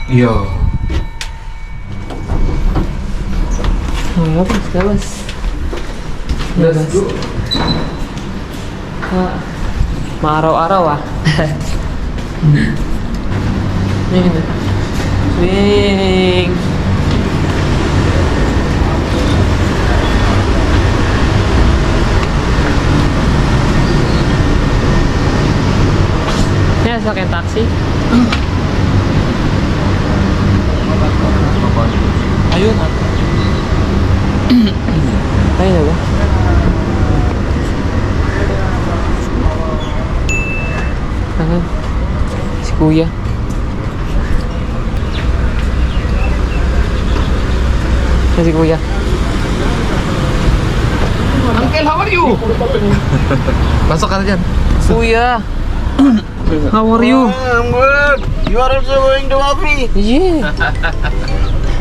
Yo. Labas. Let's go. Maaraw-araw Ayun na. Swing! Yan, sa akin taxi. Ayun Ayun na ba? Ano? Si Kuya. Si Kuya. Uncle, how are you? Pasok ka na dyan. Kuya! How are you? I'm good. You are also going to Afi? Yeah.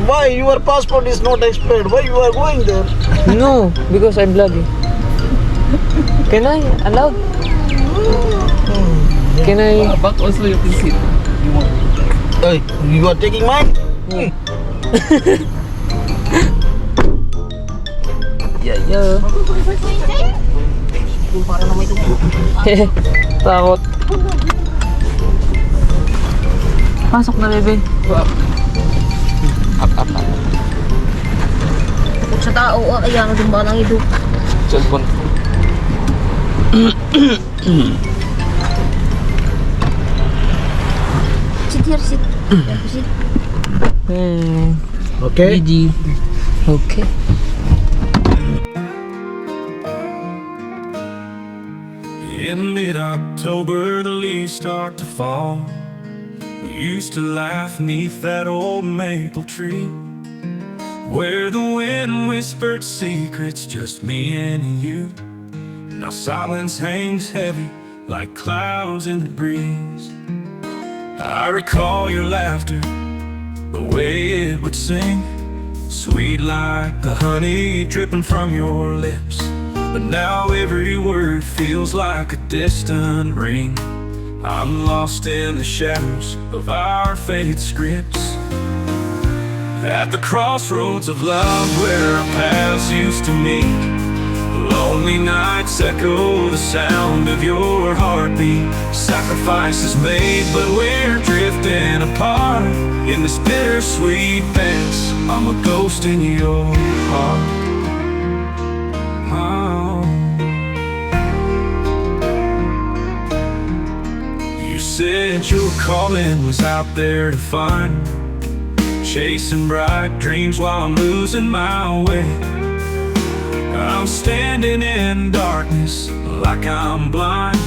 Why? Your passport is not expired. Why you are going there? No, because I'm vlogging. Can I? Allowed? Can I? But also you can sit. You want. Hey, you are taking mine? Yeah. Takot. Pasok na, bebe. Up. Kung sa tao, kaya nga dumba ng ido. Cellphone. Sit here, sit. Sit. Okay. GG. Okay. In mid-October, the leaves start to fall. We used to laugh neath that old maple tree, where the wind whispered secrets, just me and you. Now silence hangs heavy like clouds in the breeze. I recall your laughter, the way it would sing, sweet like the honey dripping from your lips. But now every word feels like a distant ring. I'm lost in the shadows of our faded scripts, at the crossroads of love where our paths used to meet. Lonely nights echo the sound of your heartbeat. Sacrifices made, but we're drifting apart in this bittersweet dance. I'm a ghost in your heart. You said your calling was out there to find, chasing bright dreams while I'm losing my way. I'm standing in darkness like I'm blind,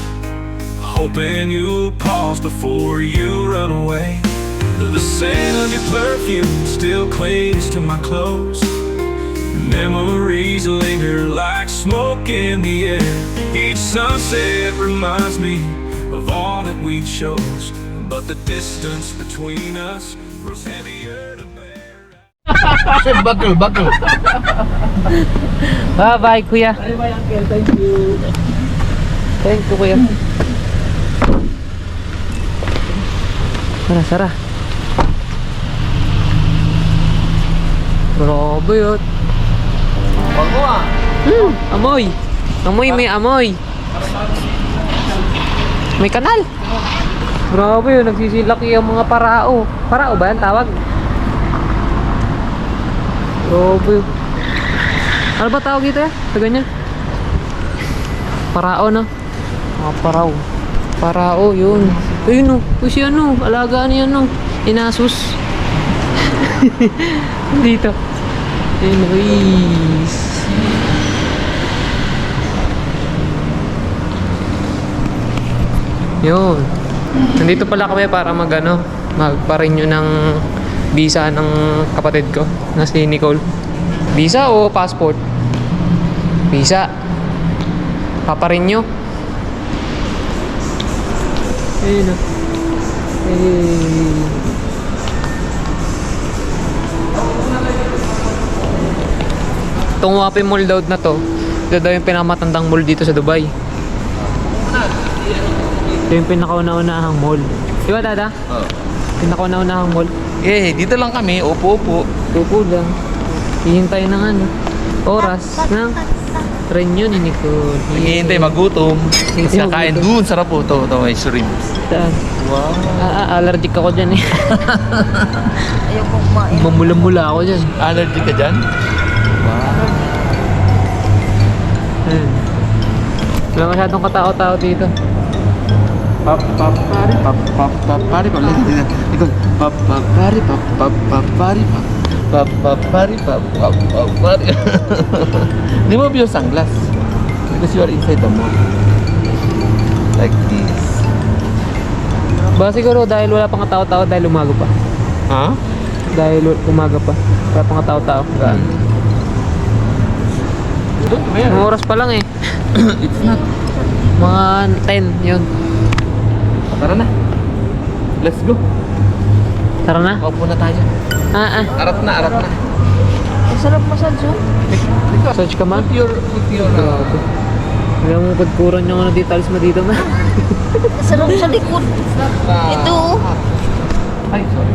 hoping you'll pause before you run away. The scent of your perfume still clings to my clothes. Memories linger like smoke in the air. Each sunset reminds me of all that we chose, but the distance between us grows heavier to bear. Buckle. Bye-bye, Kuya. Bye, Uncle. Thank you. Thank you, Kuya. Sara. Grabe yun. Amoy. May amoy. May kanal. Grabe yun, nagsisilaki ang mga parao. Parao ba yan tawag? Grabe yun. Ano ba tawag dito sa ganyan? Parao na. Mga parao. Parao yun. Ayun o. Kasi ano, alagaan yan o. Inasus. Dito. Ayun o. Yun. Nandito pala kami para magpa-renew ng visa ng kapatid ko na si Nicole. Visa o passport? Visa. Papa-renew. Ayun o. Itong Wapi Mall daw na to, ito daw yung pinakamatandang mall dito sa Dubai. Ito yung pinakauna-unahang mall. Di ba, Dada? Oh. Pinakauna-unahang mall. Eh, dito lang kami. Upo-upo. Tupo lang. Hihintay ng ano. Oras ng tren yun ni Nicole. Hihintay, magutom. Hihintay, Kakain magutom. dun. Sarap po. Ito may shrimps. Saan? Wow. Allergic ako dyan eh. Ayoko kumain. Mamula-mula ako dyan. Allergy ka dyan? Wow. Ayun. Wala masyadong katao-tao dito. Pap pap pari pap pap pap pari pap. Nicole. Pap pap pari pap pap pap pari pap. Pap pap pari pap pap pap pari. Remove your sunglass. Because you are inside the mall. Like this. Ba siguro dahil wala pang tao-tao dahil umaga pa. Ha? Dahil umaga pa. Wala pang tao-tao. Mga oras pa lang eh. It's not. Mga 10 yun. Tara na. Let's go. Tara na. Paupo na tayo. Arat na, arat na. Ang sarap massage yun. Search ka man. Put your Grabe. Wala mong pagkuran yung ano dito. Alis mo dito na. Ang sarap sa likod. Ito oh. Ay, sorry.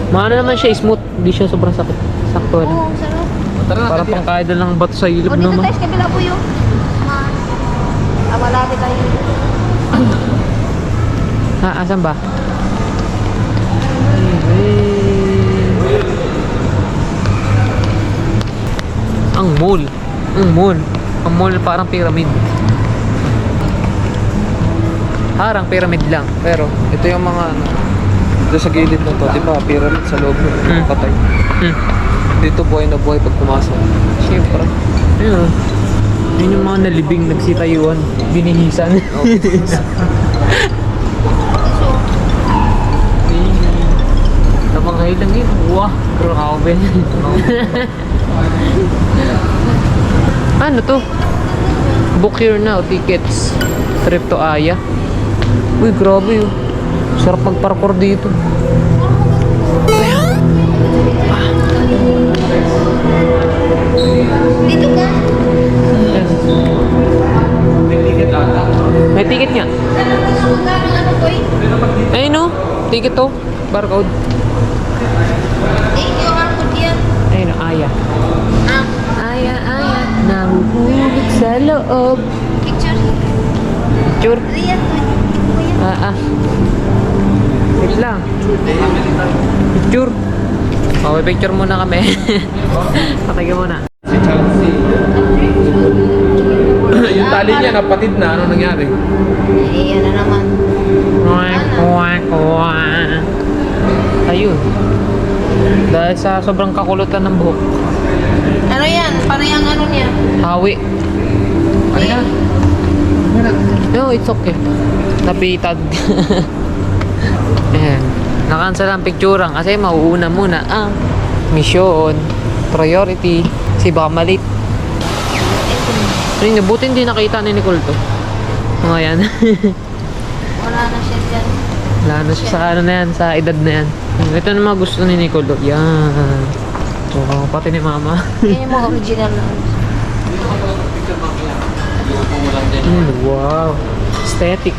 Maano naman siya, smooth. Hindi siya sobrang sakit. Sakto Oo, na. ang sarap. Tara na, Para pang kaidal ng bato sa ilog O, dito naman. tayo sa kabila po yun. Malapit tayo. Asan ba? Ang mall. Ang mall. Ang mall parang pyramid. Parang pyramid lang. Pero ito yung mga ano. Dito sa gilid na to, di ba? Pyramid sa loob ng patay. Dito buhay na buhay pag pumasok. Siyempre. Ayun. Yun yung mga nalibing nagsitayuan. Binihisan. Tamang lang yun. Wah, grabe. Ano to? Book here now, tickets. Trip to Aya. Uy, grabe yun. Sarap mag-parkour dito. Dito ka. May ticket nga. Ano po eh? Ayun no, ticket to. Barcode. QR code yan. Ayun no, Aya. Ah, Aya, Aya. Nahuhulog sa loob. picture. Picture. Riyan. Wait lang. Picture. Oh, may picture muna kami. Patay ka muna. Si Chelsea. Yung tali niya, napatid na. Ano nangyari? Eh, ano naman. Ayun. Dahil sa sobrang kakulutan ng buhok. Ano yan? Paano yung ano niya? Hawi. Ano na? No, it's okay. Napitad. Ayan. Nakansel ang picturean kasi mauuna muna ang mission. Priority. Kasi baka malit. Ayun, buti hindi nakita ni Nicole to. Mga yan. Wala na siya dyan. Wala na siya sa ano na yan, sa edad na yan. Ito na mga gusto ni Nicole. Yan. Oh, pati ni Mama. Yan yung mga original na. Wow. Aesthetic.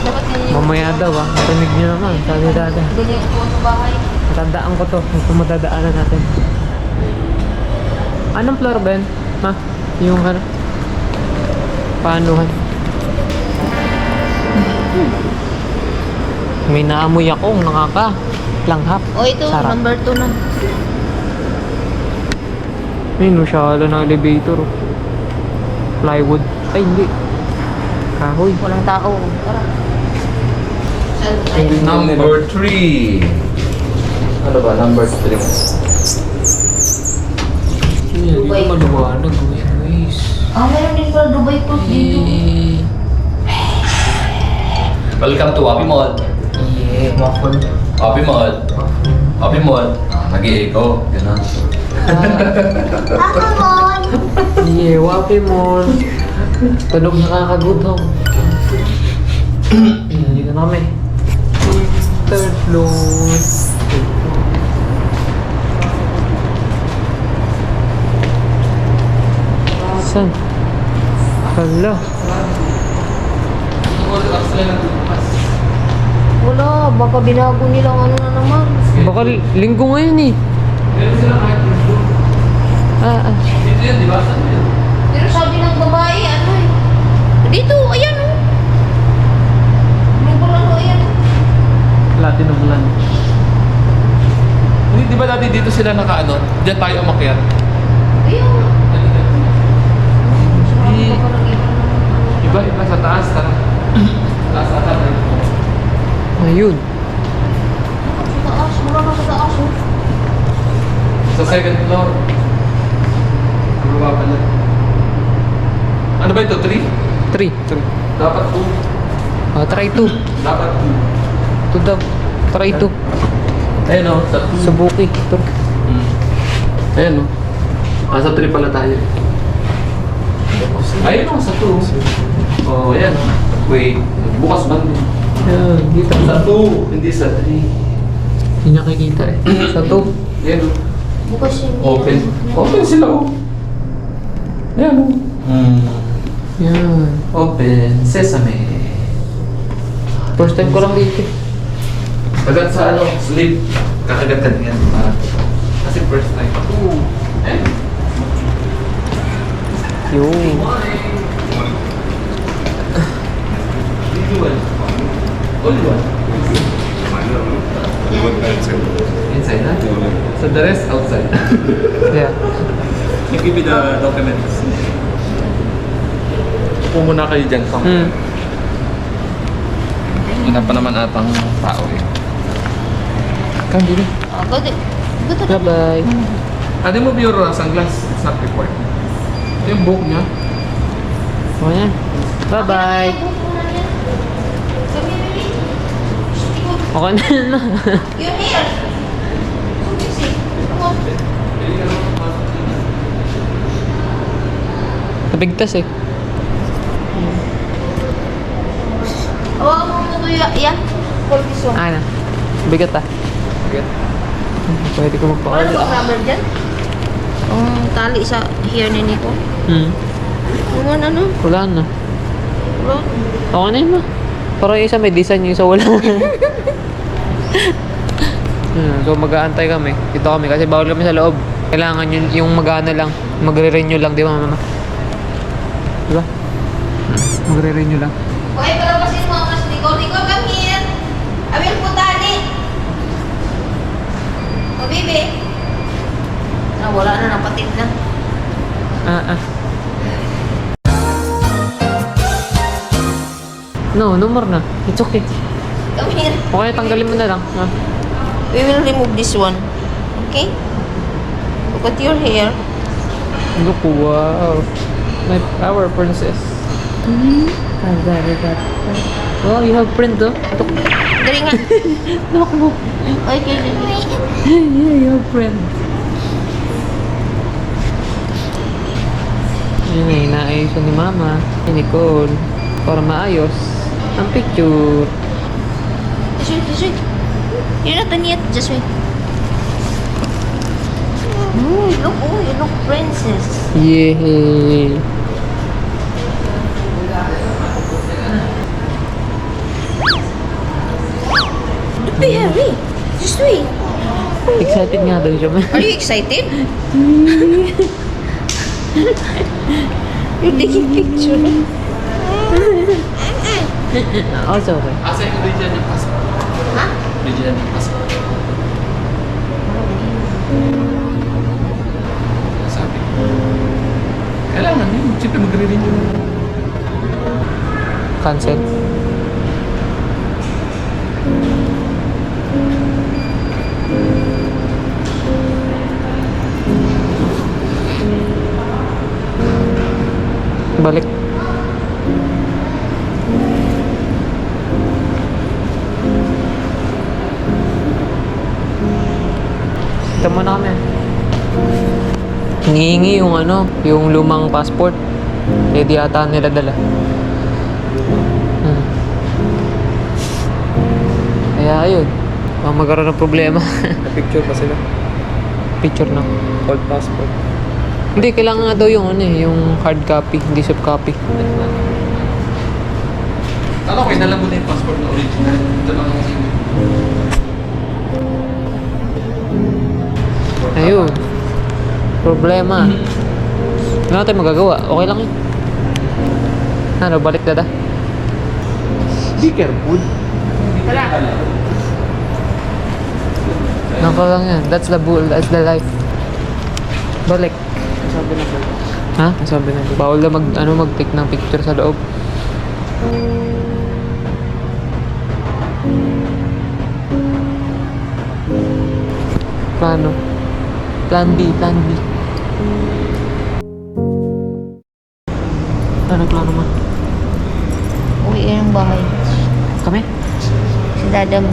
Dapat ganyan yung Mamaya daw narinig niyo naman. Sabi dada. ganyan yung upuan sa bahay. Matandaan ko to. Kung madadaanan natin. Anong floor, Ben? Ha? Yung ano? Paanuhan? May naamoy akong nakaka-langhap. O ito, Sarap. number 2 na. May masyalo ng elevator. Plywood. Ay, hindi. Kahoy. Walang tao. Tara. Number 3. Ano ba? Number 3. Hindi Dubai. ko maliwanag. Guys. Ah, meron din pala Dubai po dito. Welcome to Happy Mall. Yeah, waffle. Happy Mall. Happy Mall. Nag-i-echo. Ganun. Pokemon! Yeah, waffle mall. Tunog nakakagutom. Dito na kami. Third floor. Saan? Hala. Wala, baka binago nilang ano na naman. Baka linggo ngayon eh. Meron sila kahit linggo. Dito yan, di ba? Saan yan? Pero sabi ng babae, ano eh. Dito, ayan oh. Linggo lang oh, ayan oh. Platinum land. Hindi, di ba dati dito sila nakaano? Diyan tayo umakyat. Ayun. Di- Iba sa taas, tara. Taas ata tayo. Ayun. Sa taas, mura na sa taas oh. Sa second floor. Ang baba pala. Ano ba ito? 3? 3. Dapat 2. Try 2. Dapat 2. 2 daw. Try 2. Ayun o, sa 2. Subuki. Ito. Ayun o. Sa 3 pala tayo. Ayun o, sa 2. Oh, ayan. Wait. Bukas ba? Yan. Dito. Sa 2, hindi sa 3. Hindi nakikita eh. Sa 2. Ayan o. Bukas yun. Open. Open sila o. Ayan o. Yan. Open. Sesame. First time ko lang dito. Agad sa ano, sleep. Kakagat ka din yan. Kasi first time. Eh? Yun. Visual. Only one. Inside na? So the rest outside. Yeah. You give me the documents. Upo muna kayo dyan. Ina pa naman atang tao eh. Come dito. Ah, good. Good. Bye-bye. Ate mo your sunglass? It's not required. Ito yung book niya. O yan. Bye-bye. Okay na. You're here. Come on. Nabigtas eh. Hawakan mo muna ito yan. For this one. Ano? Bigat ah. Bigat. Pwede ko Wala magpakali. ba rubber dyan? Ang tali sa hair ni Nico. Ano ano? Wala na. Wala. Okay na yun ma. Parang yung isa may design, yung isa wala. So mag-aantay kami. Dito kami kasi bawal kami sa loob. Kailangan yung mag-ano lang. Magre-renew lang, di ba mama? Diba? Magre-renew lang. Okay, pero kasi mo ang mas Nico. Nico, come here. I will put tali. Oh, baby. Ah, wala na, napatid na. No more na. It's okay. Come here. Okay, tanggalin mo na lang. We will remove this one. Okay? Look at your hair. Look, wow. Our princess. Wow, you have print oh. Dali nga. Look mo. Okay, dali. Yeah, you have print. Yun eh, inaayos ni Mama, ni Nicole, para maayos ang picture. Just wait, just wait. You're not done yet. Just wait. You look princess. Yay! Don't be hurry. Just wait. Excited nga daw siya. Are you excited? You're taking picture. Oh, sorry. Asa yung region yung passport? Ha? Region yung passport. Sabi ko. Kailangan yun. Siyempre magre-renew. Cancel. Balik. Ito muna kami. Hingihingi yung ano, yung lumang passport. Eh di ata nila dala. Kaya ayun, magkaroon ng problema. Picture pa sila. Picture na. Old passport. Hindi, kailangan nga daw yung ano eh, yung hard copy, hindi soft copy. Ano ko, inalam mo na yung passport na original. Ito lang yung single. Ayun. Problema. Ano natin magagawa? Okay lang yun. Ano, balik dada? Be careful. Nako lang yan. That's the bull. That's the life. Balik. Sabi na ba? Ha? Sabi na. Bawal na mag-take ng picture sa loob. Plano. Plan B. Ano plano mo? Uwi ng bahay. Kami? Si Dada mo.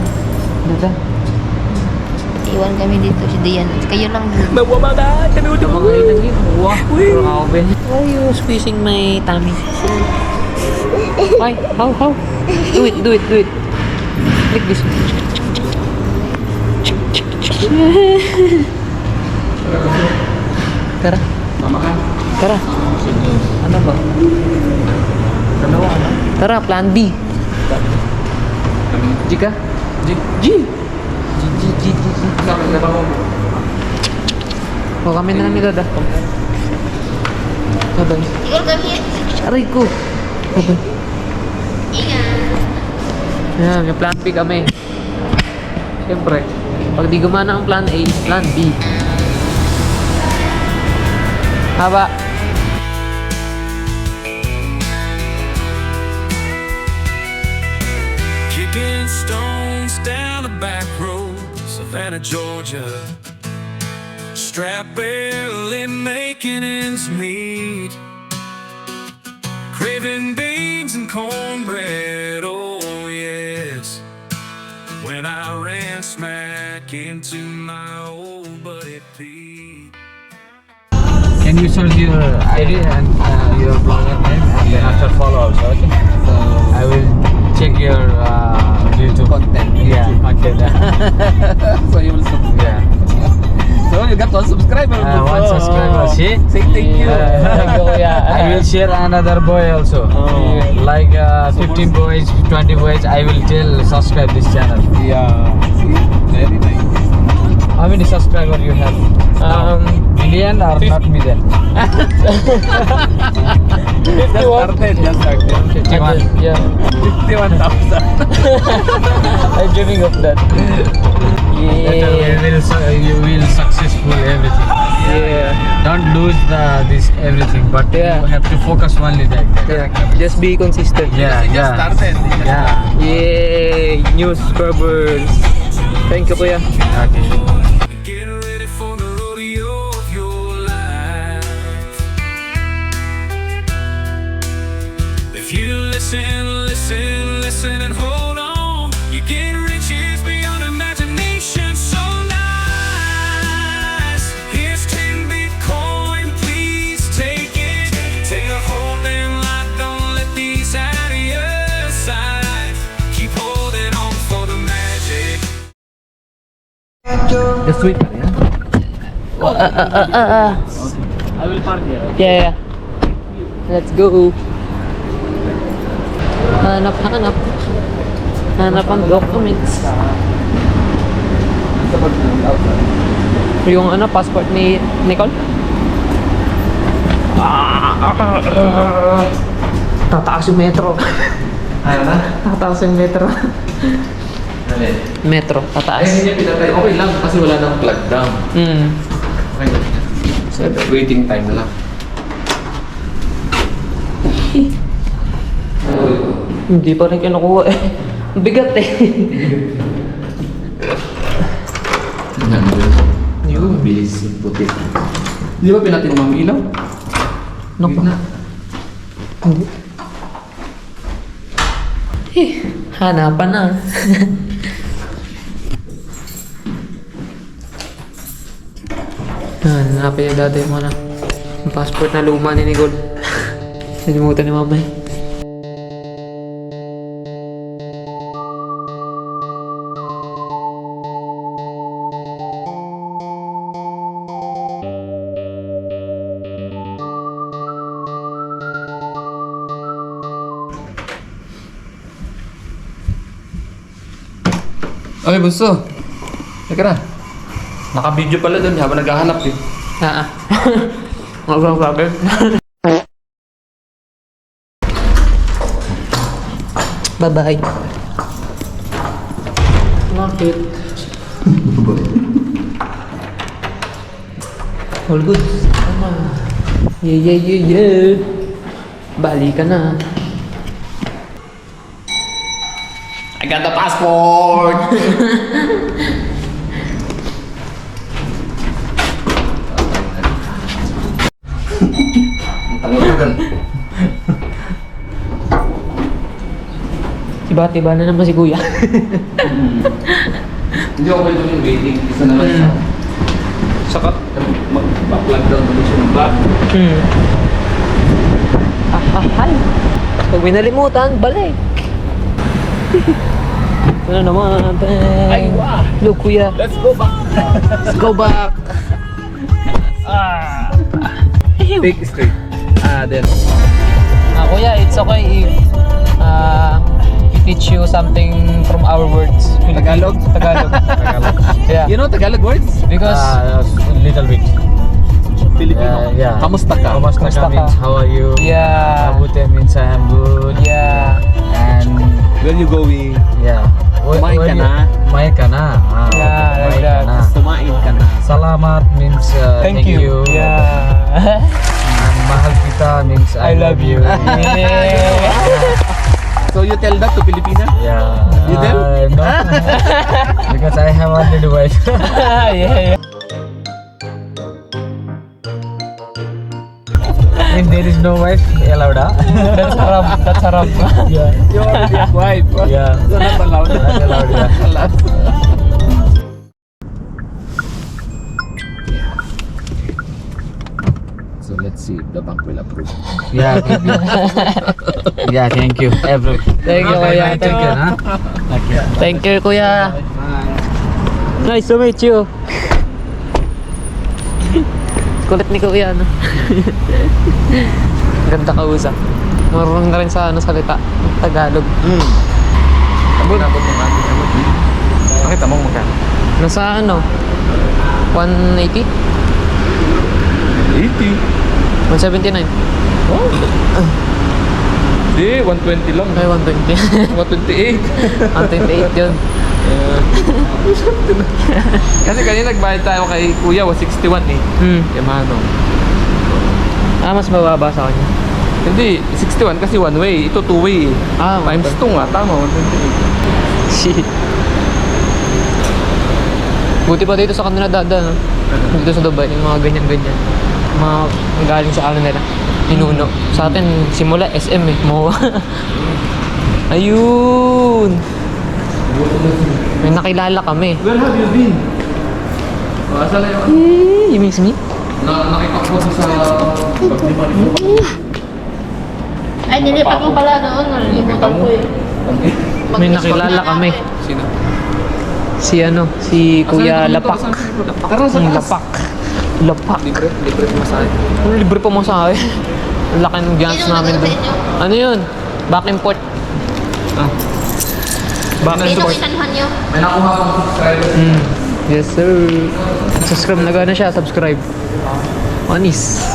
Dada? Iwan kami dito si Dian. Kayo lang dito. Mawawala! Kami ulit mga yun lang yun. Wow! Grabe. Why are you squeezing my tummy? Why? How? Do it. Like this. Tara. Mama ka? Tara. Ano ba? Dalawa na. Tara, plan B. G ka? G. Sabi na ba mo? O kami na lang ni Dada. Sabay. Siguro kami. Aray ko. Sabay. Ingat. Ayan, may plan B kami. Siyempre, pag di gumana ang plan A, plan B. Haba. Kicking stones down the back road, Savannah, Georgia. Strapped barely making ends meet. Craving beans and cornbread, oh yes. When I ran smack into my old buddy Pete. Can you search your ID and your blogger name and then after follow also, okay? So I will check your YouTube Content. Yeah, content. So you will subscribe. Yeah. So you got 1 subscriber. One subscriber. See? Say thank you. I will share another boy also. Oh. Like 15 boys, 20 boys. I will tell subscribe this channel. Yeah. See? Very nice. How many subscriber you have? Million or not million? Just started. 51. Yeah. 51,000. I'm dreaming of that. You will successful everything. Yeah. Don't lose this everything, but Yeah. you have to focus only like that. Yeah. Just be consistent. Yeah, Just yeah. started. Yeah. Yay! New subscribers. Thank you, kuya. Okay. Get ready for the rodeo of your life. If you listen and hold on, you get riches beyond imagination. So nice. Here's 10 Bitcoin, please take it. Take a hold and light, don't let these out of your sight. Keep holding on for the magic. The sweet. I will park here. Yeah. Let's go. Hanap. Hanap ang documents. Yung passport ni Nicole? Tataas yung metro. Ano na? Tataas yung metro. Dali. Metro, tataas. Hindi niya pinatay. Okay lang kasi wala nang plug down. Okay lang. So, waiting time lang. Hindi pa rin kinukuha eh. Ang bigat eh. Yun. Bilis yung puti. Di ba pinatin mo ang ilaw? Naku. Gitna. Hanapan na. Hanapin yung dati mo na. Yung passport na luma ni Nicole. Sinimutan ni mama eh. Ay, bunso. Teka na. Naka-video pala doon habang naghahanap eh. Magsasabi. Bye-bye. Bakit? All good. Tama. Yeah. Bali ka na. I got the passport! Tiba-tiba na naman si kuya. Hindi ako pwede yung waiting. Isa naman siya. Saka mag-backplug down ulit siya ng back. Hi. Pag may nalimutan, balik. Ano naman? Ay, wow. Look, kuya. Let's go back! Let's go back. Take straight. Then. Kuya, it's okay if we teach you something from our words. Tagalog? Tagalog. Tagalog. Yeah. You know Tagalog words? Because Little bit. Filipino. Yeah. Kamusta ka? Kamusta Kamusta ka means ka? how are you? yeah. Kabute means I am good. Yeah. And Where you going? yeah. Kumain ka na? Kumain ka na. Yeah, like kumain ka that. na. Kumain ka na. Salamat means thank you. Yeah. And mahal kita means I love you. Yeah. So you tell that to Filipina? Yeah. You tell? No. Because I have already wife. Yeah. If there is no wife, allowed ah? That's haram. That's haram. Yeah. You already have wife. Yeah. So not allowed. Not allowed, yeah. Allowed. So let's see if the bank will approve. Yeah. Yeah, thank you. Every. Thank you, kuya. Thank you. Huh? Okay. Thank you, kuya. Nice to meet you. Kulit ni kuya, no? Ganda kausap. Marunong na rin sa salita. Tagalog. Abot mo nga. Pakita mo magkano. Nasa 180? 80. 179? Hindi, 120 lang. Ay, 120. 128. 128 yun. Kasi kanina nagbayad tayo kay Kuya, 161 eh. Kaya mano. Mas mababa sa kanya. Hindi, 61 kasi one way. Ito two way eh. Times 2 nga, tama, 128. Shit. Buti pa dito sa kanila dada, no? Dito sa Dubai, yung mga ganyan-ganyan. Mga galing sa ano nila, pinuno. Sa atin, simula SM eh, MOA. Ayun! May nakilala kami. Where have you been? Asa na yung You miss me? nakita ko sa paglima ni Ay, nilipat mo pala noon. Nalimutan ko eh. May nakilala kami. Sino? Si Kuya Lapak. Tara sa Ang taas. Lapak. Libre masahe. Libre pa mo sa akin. Ang laki ng gas Sino namin nagano doon. sa inyo? Ano yun? Back import. Back Sino import. kisanuhan nyo? May nakuha akong subscriber. Yes sir. Subscribe na gano'n siya. Subscribe. Anis.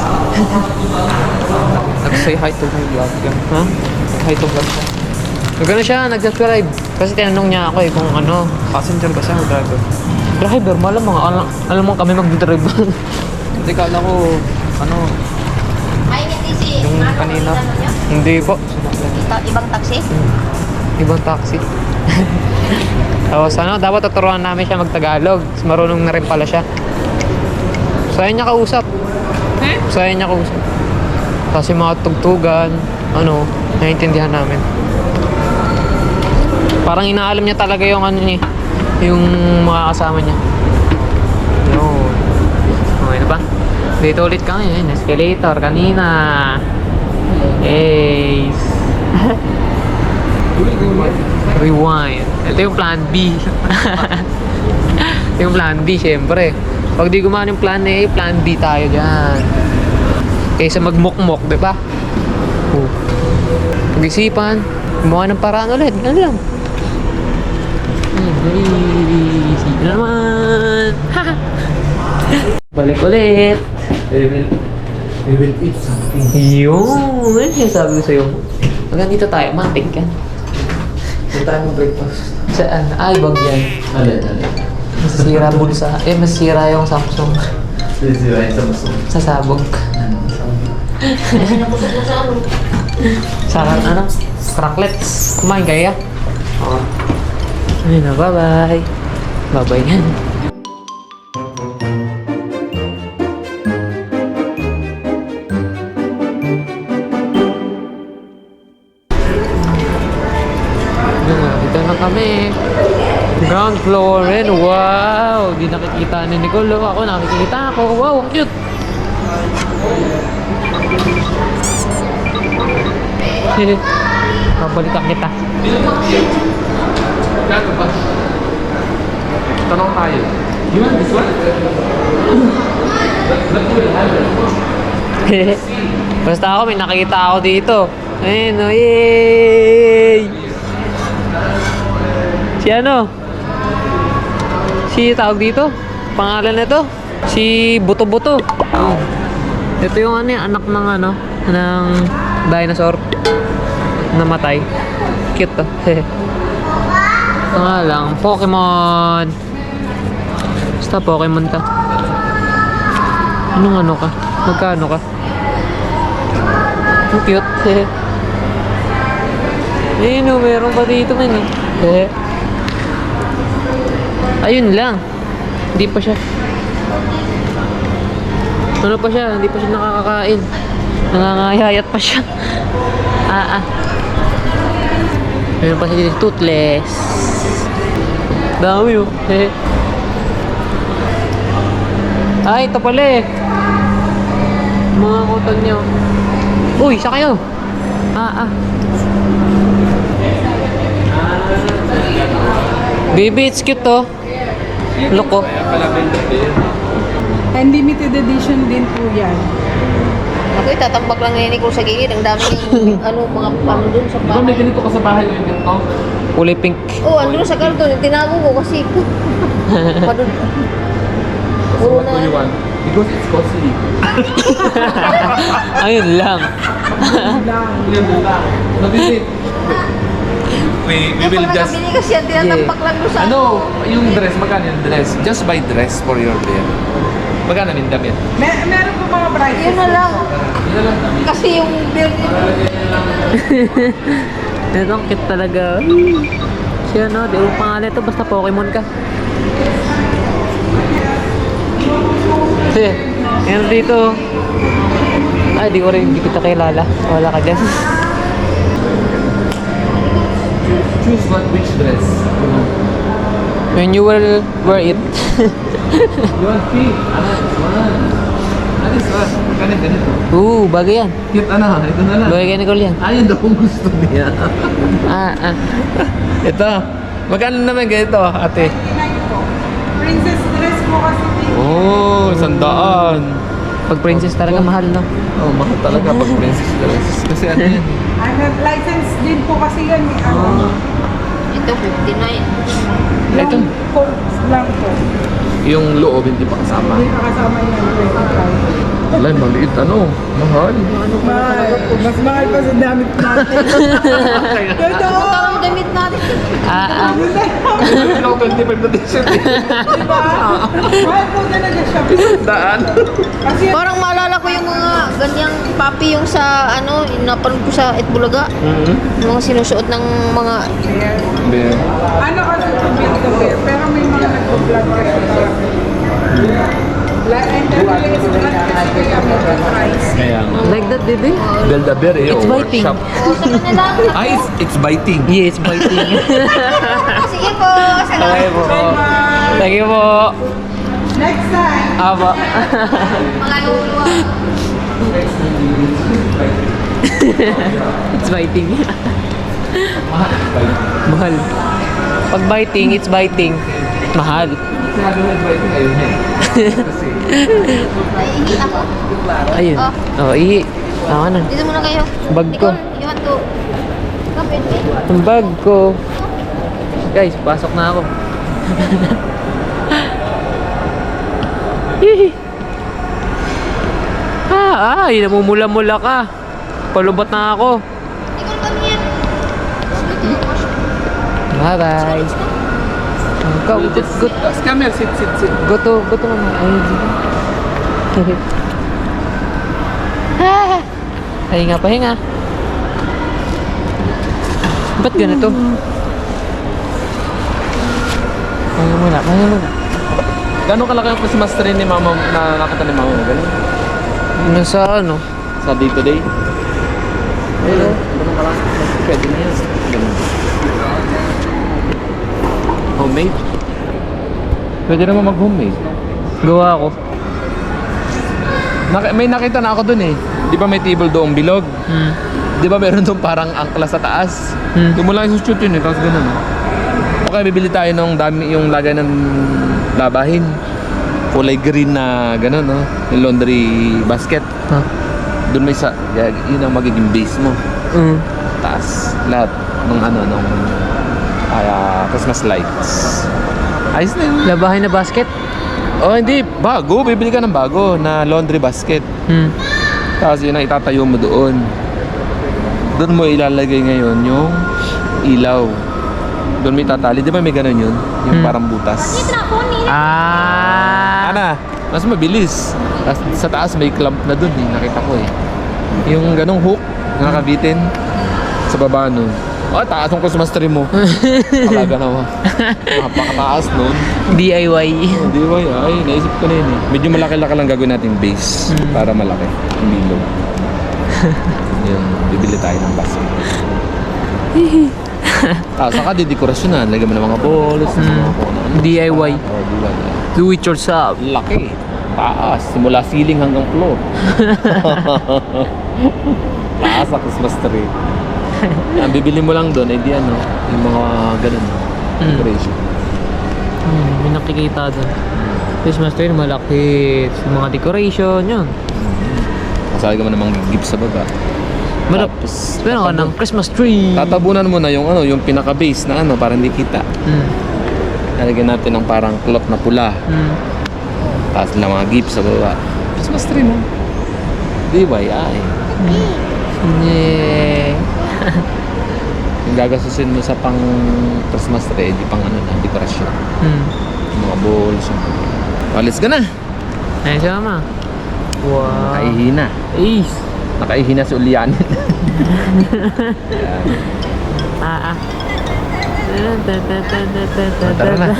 Nag-say hi to my vlog. Ha? Hi to vlog siya. Nagano siya, nag-subscribe. Kasi tinanong niya ako kung ano. Passenger ba siya o driver? Driver, malamang. Alam mo kami mag-drive. Hindi, kala ko, Ay, hindi si... Yung ano, kanina. ano nyo? Hindi po. Ibang taxi? Ibang taxi. Tapos dapat tuturuan namin siya mag-Tagalog. Mas marunong na rin pala siya. Saya niya kausap. Saya niya kausap. Tapos yung mga tugtugan, naiintindihan namin. Parang inaalam niya talaga yung yung mga kasama niya. Yun. Okay na ba? Dito ulit kami. Escalator kanina. Ace. Rewind. Ito yung plan B. Yung plan B, syempre. Pag di gumana yung plan A, plan B tayo dyan. Kaysa magmukmok, di ba? Pag-isipan, gumawa ng paraan ulit. Ano lang? Hey, sino naman? Balik ulit. We will eat something. Yun! Ano yung sabi ko sa'yo? Pag nandito tayo, matik ka. Ito tayo mag-breakfast. Saan? Ay, bag yan. Alin. Masisira bulsa. Masisira yung Samsung. Sisirain sa maso. Sa sabog. Sa cracklets. Kumain kaya? Oo. Ayun na, bye-bye. Bye-bye yan. Dito na kami. Ground floor rin. Wow! Di nakikita ni Nicole. Ako nakikita ako. Wow, ang cute! Pabalikan kita. Tanong tayo. You want this one? Basta ako, may nakita ako dito. Ayun, oh, yay! Si ano? Si tawag dito? Pangalan nito? Si Buto-Buto. Ito yung ano, anak ng ano, ng dinosaur. Namatay. Cute to. Ito nga lang, Pokemon. Basta Pokemon ka. Anong ano ka? Magkano ka? Ang cute. Ayun o, meron pa dito man eh. Ayun lang. Hindi pa siya. Ano pa siya? Hindi pa siya nakakakain. Nangangayayat pa siya. Meron pa siya dito, toothless. Dami oh. Ay, ito pala eh. Mga kuton nyo. Uy, siya kayo. Baby, it's cute to. Loko. And limited edition din po yan. Ako itatambak lang ni Nicole sa gilid. Ang dami ano, mga pano dun sa Ikaw may bahay. ganito ka sa bahay yung ganito? Kulay pink. Oh, andun sa karton. Tinago ko kasi. Padun. So Puro what do you na. want? Because it's costly. Ayun lang. Yun lang. Nabili. We will Pag just... nakabili kasi yan, tinatambak lang doon sa... Ano, yung dress, magkano yung dress? Just buy dress for your bear. Magkano yung damit? Meron po mga prices. Yun na lang. Kasi yung bill Ito, ang cute talaga. Siya no, di mo pangalan ito, basta Pokemon ka. Yan dito. Ay, di ko rin, hindi kita kilala. Wala ka dyan. Choose which dress. When you will wear it. You want pink? Ano is one? Ganito. Bagay yan. Cute ano, ito na lang. Bagay kay Nicole yan. Ayun daw kung gusto niya. Ito. Magkano naman ganito, ate? Princess dress po kasi din. Oh, 100. Pag princess talaga mahal, no? Oh, mahal talaga pag princess dress. Kasi ano yan? I have license din po kasi yan. Ito, 59. Ito. Yung coats lang po. Yung loob hindi pa kasama. Hindi nakasama yan. 25. Alay, maliit ano. Mahal. Mahal. Mas mahal pa sa damit natin. Ganda! Ang damit natin. Ikaw 25 na t-shirt eh. Diba? Mahal po talaga siya. Daan. Kasi Parang maalala ko yung mga ganyang papi yung sa ano, yung napanood ko sa Itbulaga. Yung mga sinusuot ng mga... Bear. ano kasi to build the bear. Pero may mga nagpo-vlog kasi parang. And then it's vlog kasi kaya may price. Kaya nga. Like that, baby? Build a bear eh. It's oh, biting. workshop. Oh, sa kanila. Ah, it's biting. Yes, biting. Sige po, salamat. Okay po. Thank you po. Next time. Aba. Mga luluwa. It's biting. Mahal. Pag biting, it's biting. Mahal. Sinabi mo biting ayun eh. Kasi Naiingit ako. Ayun. Oh. Ihi. Tama na. Dito muna kayo. Bag ko. Nicole, you want to... Come with me? Ang bag ko. Guys, pasok na ako. Hihi. Ay, namumula-mula ka. Palubot na ako. Bye-bye. Go, go. Come here, sit. Go to mama. Ay, pahinga. Ba't ganito? Pahinga muna. Gano'ng kalaki ang Christmas tree ni mama na nakita ni mama mo? Ganun? Nasa ano? Sa day to day? Ayun, ganun kalaki. Pwede na yan. Ganun. Homemade? Pwede naman mag-homemade. Gawa ako. May nakita na ako dun eh. Di ba may table doong bilog? Di ba meron doon parang angkla sa taas? Doon mo lang isushoot yun eh, tapos ganun. Okay, bibili tayo ng dami yung lagay ng labahin. Kulay green na gano'n, no? Yung laundry basket. Huh? Doon may yun ang magiging base mo. Taas, lahat ng Christmas lights. Ayos na yun. Labahin na basket? Oh, hindi. Bago. Bibili ka ng bago na laundry basket. Tapos yun ang itatayo mo doon. Doon mo ilalagay ngayon yung ilaw. Doon may tatali. Di ba may ganun yun? Yung parang butas. Ana, mas mabilis. Tapos sa taas may clamp na doon eh. Nakita ko eh. Yung ganong hook na nakabitin sa baba nun. Oh, taas ng Christmas tree mo. Talaga naman. Napakataas nun. DIY. Hindi ba ay, naisip ko na yun eh. Medyo malaki-laki lang gagawin nating base para malaki. Yung bilog. Yun, bibili tayo ng basket. Saka didekorasyon na. Lagyan mo ng mga balls, mga kung ano. DIY. Oh, DIY. Do it yourself. Laki. Taas. Simula ceiling hanggang floor. Taas sa Christmas tree. Ang bibili mo lang doon, eh di ano, yung mga ganun. Decoration. May nakikita doon. Christmas tree, malaki. Mga decoration, yun. Kasali ka mo namang gift sa baba. Tapos, meron ka ng Christmas tree. Tatabunan mo na yung ano, yung pinaka-base na ano, para hindi kita. Nalagyan natin ng parang cloth na pula. Tapos lang mga gift sa baba. Christmas tree mo. DIY. Yeah. Yung gagastusin mo sa pang Christmas tree, di pang ano na, dekorasyon. Yung mga balls. Alis ka na. Ayun siya mama. Wow. Nakaihina. Ace. Nakaihina si Ulianin. Tara na.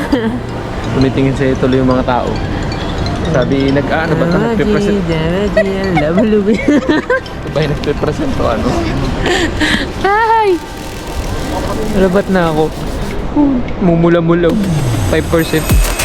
Tumitingin sa'yo tuloy yung mga tao. Sabi, ano ba ito? Nagpe-present? Ito ba yung nagpe-present o ano? Ay! Labat na ako. Mumula-mulaw. 5%.